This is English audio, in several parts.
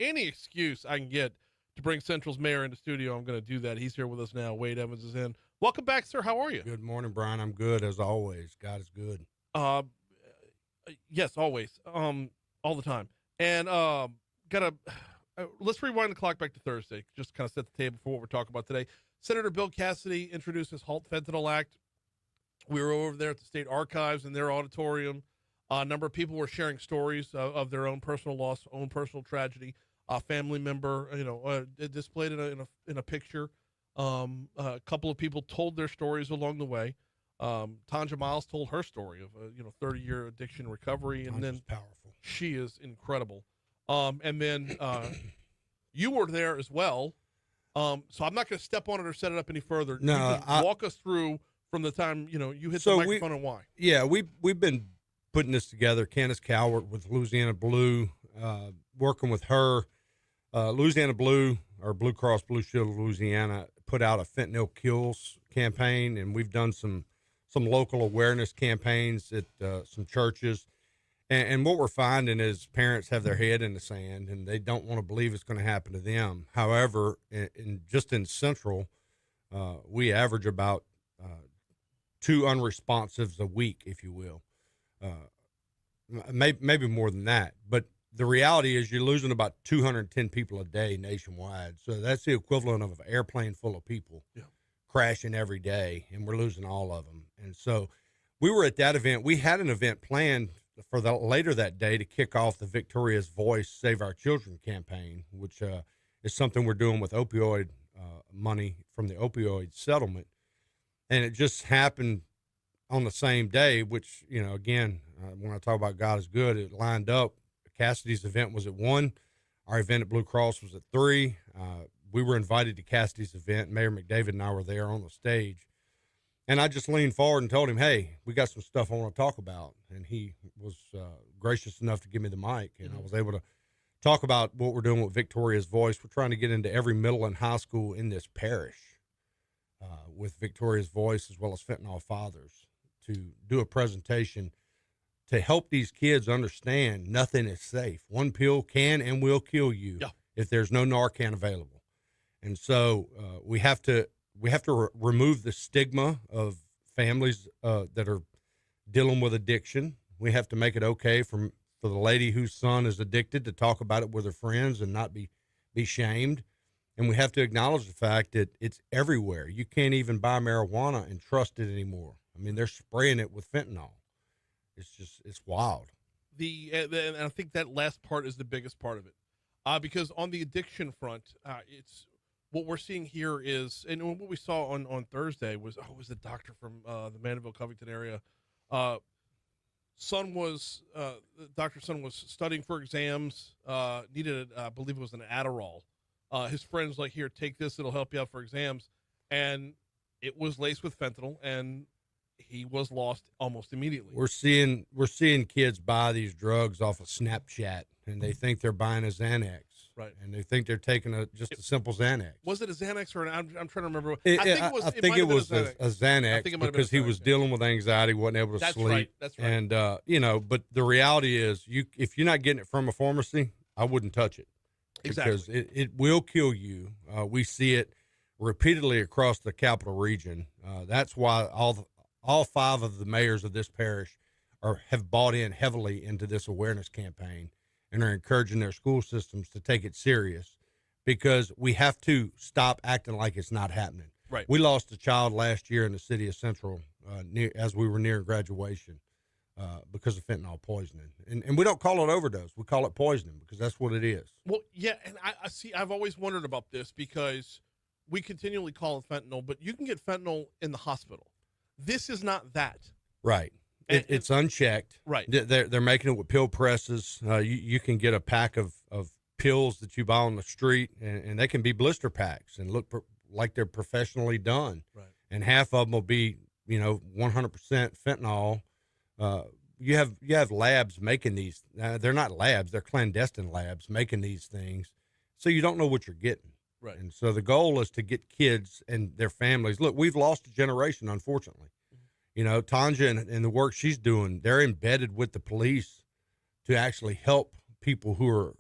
any excuse I can get to bring Central's mayor into studio, I'm going to do that. He's here with us now. Wade Evans is in. Welcome back, sir. How are you? Good morning, Brian. I'm good as always. God is good. Uh, yes, always. All the time. And let's rewind the clock back to Thursday. Just kind of set the table for what we're talking about today. Senator Bill Cassidy introduced his HALT Fentanyl Act. We were over there at the state archives in their auditorium. A number of people were sharing stories of their own personal loss, own personal tragedy. A family member, displayed in a picture. A couple of people told their stories along the way. Tanja Miles told her story of 30-year addiction recovery, and then powerful. She is incredible. And then you were there as well. So I'm not going to step on it or set it up any further. No, walk us through from the time you hit the microphone and why. Yeah, we've been putting this together. Candace Cowart with Louisiana Blue, working with her. Louisiana Blue, or Blue Cross Blue Shield of Louisiana, put out a fentanyl kills campaign, and we've done some local awareness campaigns at some churches. And what we're finding is parents have their head in the sand, and they don't want to believe it's going to happen to them. However, in Central, we average about 2 unresponsives a week, if you will. Maybe more than that. But the reality is you're losing about 210 people a day nationwide. So that's the equivalent of an airplane full of people crashing every day, and we're losing all of them. And so we were at that event. We had an event planned for later that day to kick off the Victoria's Voice Save Our Children campaign, which is something we're doing with opioid money from the opioid settlement. And it just happened on the same day, which, again, when I talk about God is good, it lined up. Cassidy's event was at 1. Our event at Blue Cross was at 3. We were invited to Cassidy's event. Mayor McDavid and I were there on the stage. And I just leaned forward and told him, hey, we got some stuff I want to talk about. And he was gracious enough to give me the mic. And I was able to talk about what we're doing with Victoria's Voice. We're trying to get into every middle and high school in this parish with Victoria's Voice, as well as Fentanyl Fathers, to do a presentation to help these kids understand nothing is safe. One pill can and will kill you if there's no Narcan available. And so we have to remove the stigma of families that are dealing with addiction. We have to make it okay for the lady whose son is addicted to talk about it with her friends and not be shamed. And we have to acknowledge the fact that it's everywhere. You can't even buy marijuana and trust it anymore. I mean, they're spraying it with fentanyl. It's wild. And I think that last part is the biggest part of it, because on the addiction front, it's what we're seeing here is, and what we saw on Thursday was the doctor from the Mandeville Covington area. Doctor's son was studying for exams. Needed, I believe it was an Adderall. His friends like, here, take this. It'll help you out for exams. And it was laced with fentanyl, and he was lost almost immediately. We're seeing kids buy these drugs off of Snapchat, and they think they're buying a Xanax, right? And they think they're taking a simple Xanax. Was it a Xanax or I'm trying to remember? I think it was a Xanax because he was dealing with anxiety, wasn't able to sleep. Right. That's right. And but the reality is, if you're not getting it from a pharmacy, I wouldn't touch it. Exactly. Because it will kill you. We see it repeatedly across the capital region. That's why all 5 of the mayors of this parish have bought in heavily into this awareness campaign and are encouraging their school systems to take it serious, because we have to stop acting like it's not happening. Right. We lost a child last year in the city of Central as we were near graduation because of fentanyl poisoning. And we don't call it overdose. We call it poisoning because that's what it is. Well, yeah, and I see. I've always wondered about this because we continually call it fentanyl, but you can get fentanyl in the hospital. This is not that. Right. It's unchecked. Right. They're making it with pill presses. You can get a pack of pills that you buy on the street, and they can be blister packs and look like they're professionally done. Right. And half of them will be, 100% fentanyl. You have labs making these. They're not labs. They're clandestine labs making these things. So you don't know what you're getting. Right. And so the goal is to get kids and their families. Look, we've lost a generation, unfortunately. Tanja and the work she's doing, they're embedded with the police to actually help people who are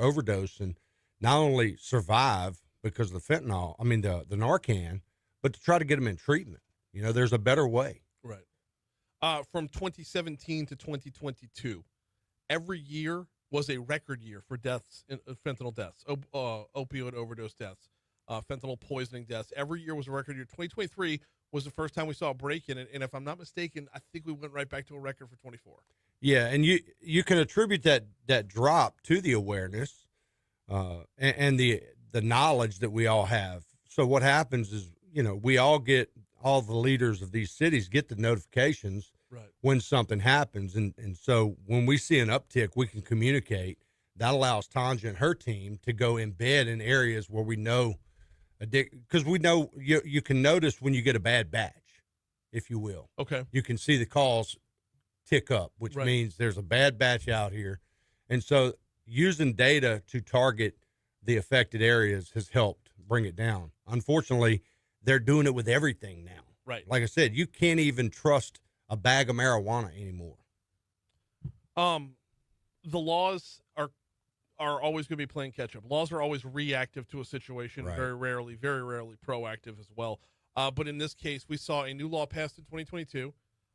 overdosing not only survive because of the fentanyl, I mean the Narcan, but to try to get them in treatment. You know, there's a better way. Right. From 2017 to 2022, every year was a record year for deaths, fentanyl deaths, opioid overdose deaths, fentanyl poisoning deaths. Every year was a record year. 2023 was the first time we saw a break in it, and if I'm not mistaken, I think we went right back to a record for 24. Yeah, and you can attribute that drop to the awareness and the knowledge that we all have. So what happens is, you know, all the leaders of these cities get the notifications right when something happens, and so when we see an uptick, we can communicate. That allows Tanja and her team to go embed in areas where we know because we know you can notice when you get a bad batch, if you will. Okay. You can see the calls tick up, which right. means there's a bad batch out here. And so using data to target the affected areas has helped bring it down. Unfortunately, they're doing it with everything now. Right. Like I said, you can't even trust a bag of marijuana anymore. The laws are always going to be playing catch up. Laws are always reactive to a situation, right. very rarely proactive as well. But in this case, we saw a new law passed in 2022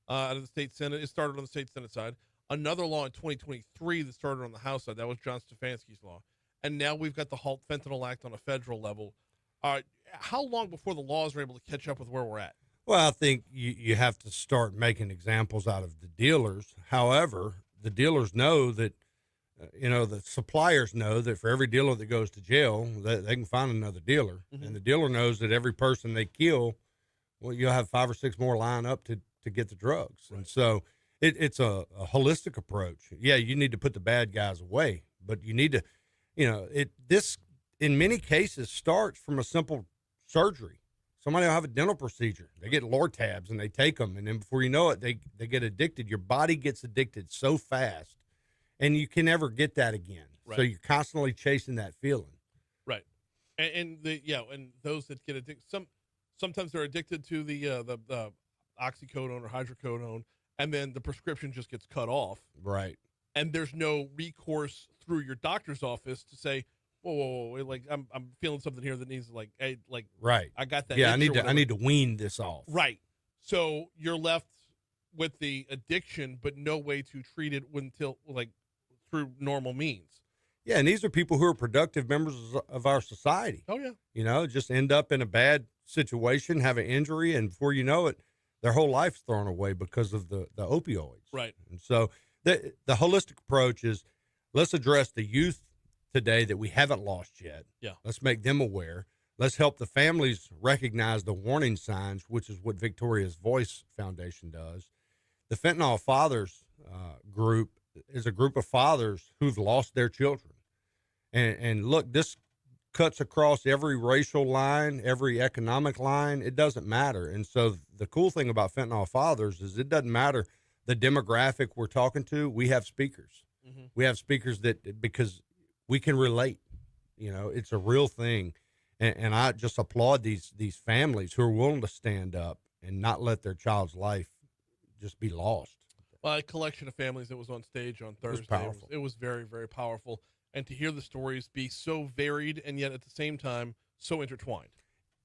out of the state Senate. It started on the state Senate side. Another law in 2023 that started on the House side. That was John Stefanski's law. And now we've got the HALT Fentanyl Act on a federal level. How long before the laws are able to catch up with where we're at? Well, I think you have to start making examples out of the dealers. However, the dealers know that, the suppliers know that for every dealer that goes to jail, they can find another dealer. Mm-hmm. And the dealer knows that every person they kill, well, you'll have 5 or 6 more line up to get the drugs. Right. And so it's a holistic approach. Yeah, you need to put the bad guys away, but you need to, this in many cases starts from a simple surgery. Somebody will have a dental procedure. They get Lortabs and they take them. And then before you know it, they get addicted. Your body gets addicted so fast and you can never get that again. Right. So you're constantly chasing that feeling. Right. And those that get addicted, sometimes they're addicted to the oxycodone or hydrocodone, and then the prescription just gets cut off. Right. And there's no recourse through your doctor's office to say, whoa, like I'm feeling something here that needs right. I got that. Yeah, I need to wean this off. Right. So you're left with the addiction, but no way to treat it through normal means. Yeah, and these are people who are productive members of our society. Oh yeah. Just end up in a bad situation, have an injury, and before you know it, their whole life's thrown away because of the opioids. Right. And so the holistic approach is, let's address the youth today that we haven't lost yet. Yeah. Let's make them aware. Let's help the families recognize the warning signs, which is what Victoria's Voice Foundation does. The Fentanyl Fathers group is a group of fathers who've lost their children. And look, this cuts across every racial line, every economic line. It doesn't matter. And so the cool thing about Fentanyl Fathers is it doesn't matter the demographic we're talking to. We have speakers. Mm-hmm. We have speakers because we can relate. It's a real thing. And I just applaud these families who are willing to stand up and not let their child's life just be lost. Well, a collection of families that was on stage on Thursday. It was very, very powerful. And to hear the stories be so varied and yet at the same time so intertwined.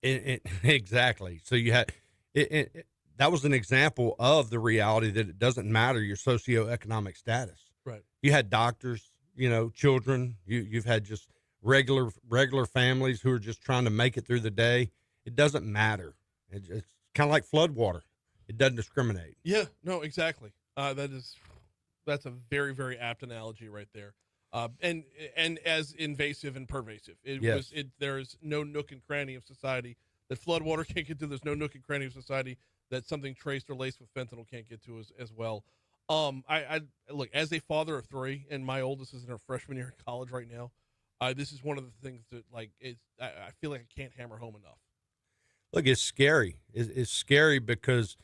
Exactly. So you had that was an example of the reality that it doesn't matter your socioeconomic status. Right. You had doctors, children. You've had just regular families who are just trying to make it through the day. It doesn't matter. It's kind of like flood water. It doesn't discriminate. Yeah. No. Exactly. That's a very, very apt analogy right there. And as invasive and pervasive. There's no nook and cranny of society that floodwater can't get to. There's no nook and cranny of society that something traced or laced with fentanyl can't get to as well. I look, as a father of 3, and my oldest is in her freshman year in college right now. This is one of the things that I feel like I can't hammer home enough. Look, it's scary. It's scary because,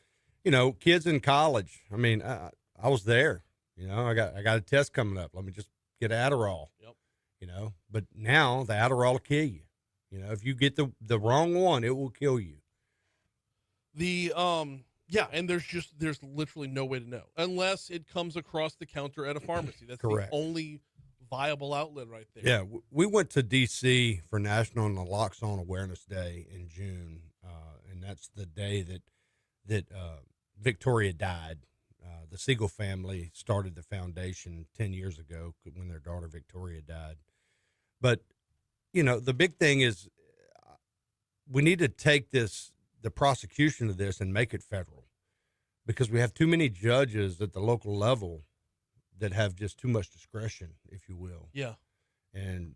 kids in college. I mean, I was there. I got a test coming up. Let me just get Adderall. Yep. But now the Adderall will kill you. If you get the wrong one, it will kill you. And there's literally no way to know unless it comes across the counter at a pharmacy. That's Correct. The only viable outlet right there. Yeah, we went to D.C. for National Naloxone Awareness Day in June, and that's the day that Victoria died. The Siegel family started the foundation 10 years ago when their daughter Victoria died. But, the big thing is we need to take the prosecution of this and make it federal, because we have too many judges at the local level that have just too much discretion, if you will. Yeah. And,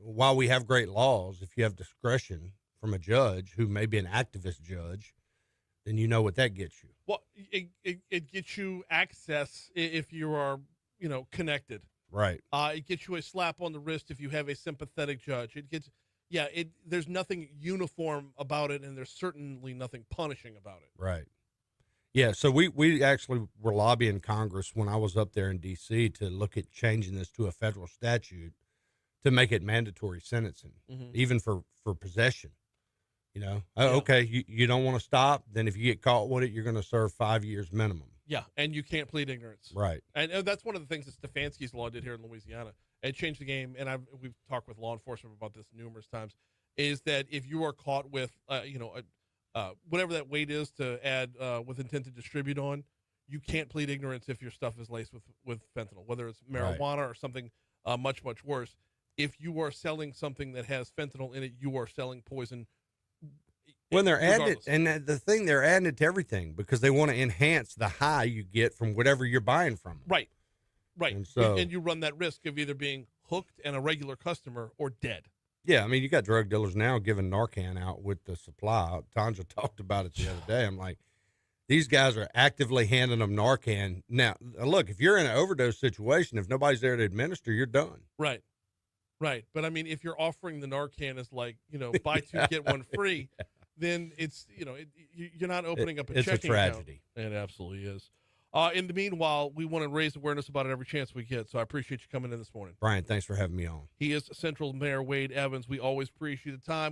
while we have great laws, if you have discretion from a judge who may be an activist judge, then you know what that gets you. Well, it gets you access if you are, connected. Right. It gets you a slap on the wrist if you have a sympathetic judge. There's nothing uniform about it, and there's certainly nothing punishing about it. Right. Yeah, so we actually were lobbying Congress when I was up there in D.C. to look at changing this to a federal statute to make it mandatory sentencing, even for possession. Okay, you don't want to stop, then if you get caught with it, you're going to serve 5 years minimum. Yeah, and you can't plead ignorance. Right. And that's one of the things that Stefanski's law did here in Louisiana. It changed the game, and we've talked with law enforcement about this numerous times, is that if you are caught with, whatever that weight is to add with intent to distribute on, you can't plead ignorance if your stuff is laced with fentanyl, whether it's marijuana or something much, much worse. If you are selling something that has fentanyl in it, you are selling poison. When they're adding it, and the thing, they're adding it to everything because they want to enhance the high you get from whatever you're buying from them. Right. And you run that risk of either being hooked and a regular customer or dead. Yeah, I mean, you got drug dealers now giving Narcan out with the supply. Tanja talked about it the other day. I'm like, these guys are actively handing them Narcan. Now, look, if you're in an overdose situation, if nobody's there to administer, you're done. Right. But, I mean, if you're offering the Narcan as like, buy two, get one free, then it's, you're not opening up a checking account. It's a tragedy. It absolutely is. In the meanwhile, we want to raise awareness about it every chance we get, so I appreciate you coming in this morning. Brian, thanks for having me on. He is Central Mayor Wade Evans. We always appreciate the time.